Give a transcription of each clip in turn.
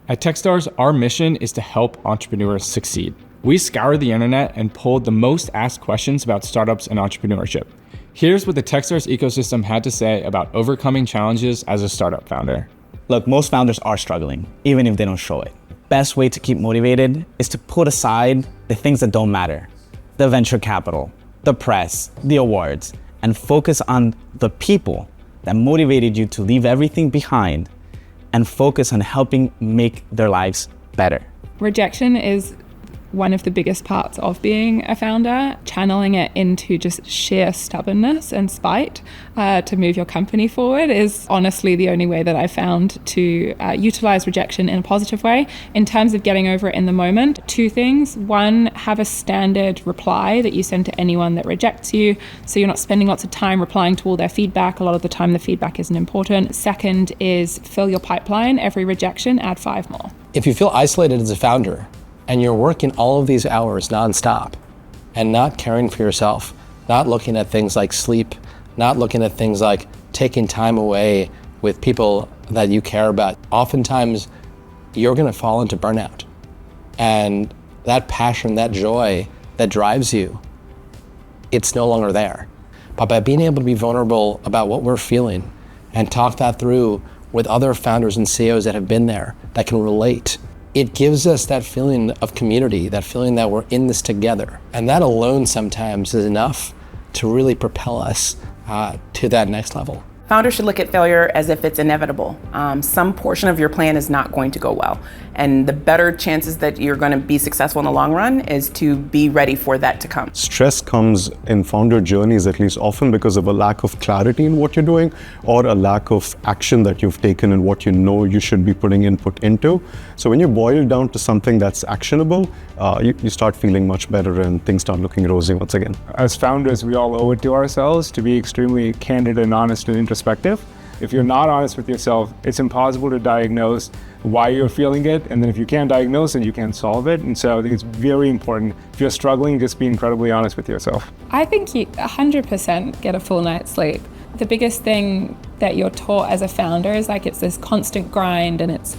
At Techstars, our mission is to help entrepreneurs succeed. We scoured the internet and pulled the most asked questions about startups and entrepreneurship. Here's what the Techstars ecosystem had to say about overcoming challenges as a startup founder. Look, most founders are struggling, even if they don't show it. Best way to keep motivated is to put aside the things that don't matter. The venture capital, the press, the awards, and focus on the people that motivated you to leave everything behind and focus on helping make their lives better. Rejection is one of the biggest parts of being a founder, channeling it into just sheer stubbornness and spite to move your company forward is honestly the only way that I've found to utilize rejection in a positive way. In terms of getting over it in the moment, two things. One, have a standard reply that you send to anyone that rejects you, so you're not spending lots of time replying to all their feedback. A lot of the time the feedback isn't important. Second is fill your pipeline. Every rejection, add 5 more. If you feel isolated as a founder, and you're working all of these hours nonstop and not caring for yourself, not looking at things like sleep, not looking at things like taking time away with people that you care about, oftentimes you're gonna fall into burnout. And that passion, that joy that drives you, it's no longer there. But by being able to be vulnerable about what we're feeling and talk that through with other founders and CEOs that have been there, that can relate, it gives us that feeling of community, that feeling that we're in this together. And that alone sometimes is enough to really propel us to that next level. Founders should look at failure as if it's inevitable. Some portion of your plan is not going to go well. And the better chances that you're going to be successful in the long run is to be ready for that to come. Stress comes in founder journeys, at least often because of a lack of clarity in what you're doing or a lack of action that you've taken in what you know you should be putting input into. So when you boil it down to something that's actionable, you start feeling much better and things start looking rosy once again. As founders, we all owe it to ourselves to be extremely candid and honest and introspective. If you're not honest with yourself, it's impossible to diagnose why you're feeling it, and then if you can't diagnose it, you can't solve it. And so I think it's very important, if you're struggling, just be incredibly honest with yourself. I think you 100% get a full night's sleep. The biggest thing that you're taught as a founder is like it's this constant grind, and it's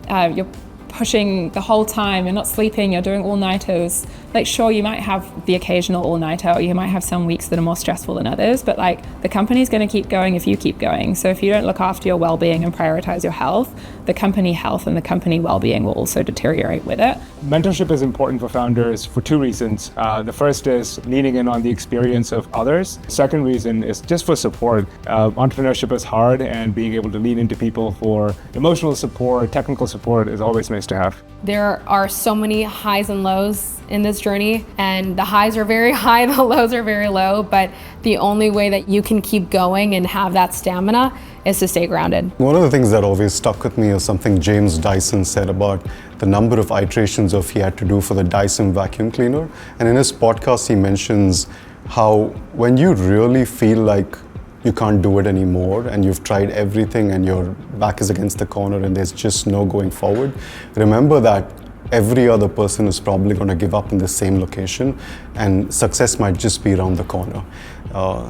you're pushing the whole time, you're not sleeping, you're doing all-nighters. Like, sure, you might have the occasional all-nighter, or you might have some weeks that are more stressful than others, but like the company's going to keep going if you keep going. So if you don't look after your well-being and prioritize your health, the company health and the company well-being will also deteriorate with it. Mentorship is important for founders for 2 reasons. The first is leaning in on the experience of others. The second reason is just for support. Entrepreneurship is hard, and being able to lean into people for emotional support, technical support is always nice to have. There are so many highs and lows in this journey, and the highs are very high, the lows are very low, but the only way that you can keep going and have that stamina is to stay grounded. One of the things that always stuck with me is something James Dyson said about the number of iterations of he had to do for the Dyson vacuum cleaner. And in his podcast, he mentions how when you really feel like you can't do it anymore and you've tried everything and your back is against the corner and there's just no going forward, remember that every other person is probably going to give up in the same location, and success might just be around the corner.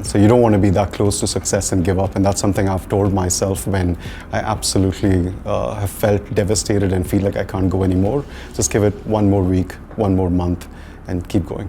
So you don't want to be that close to success and give up, and that's something I've told myself when I absolutely have felt devastated and feel like I can't go anymore. Just give it one more week, one more month, and keep going.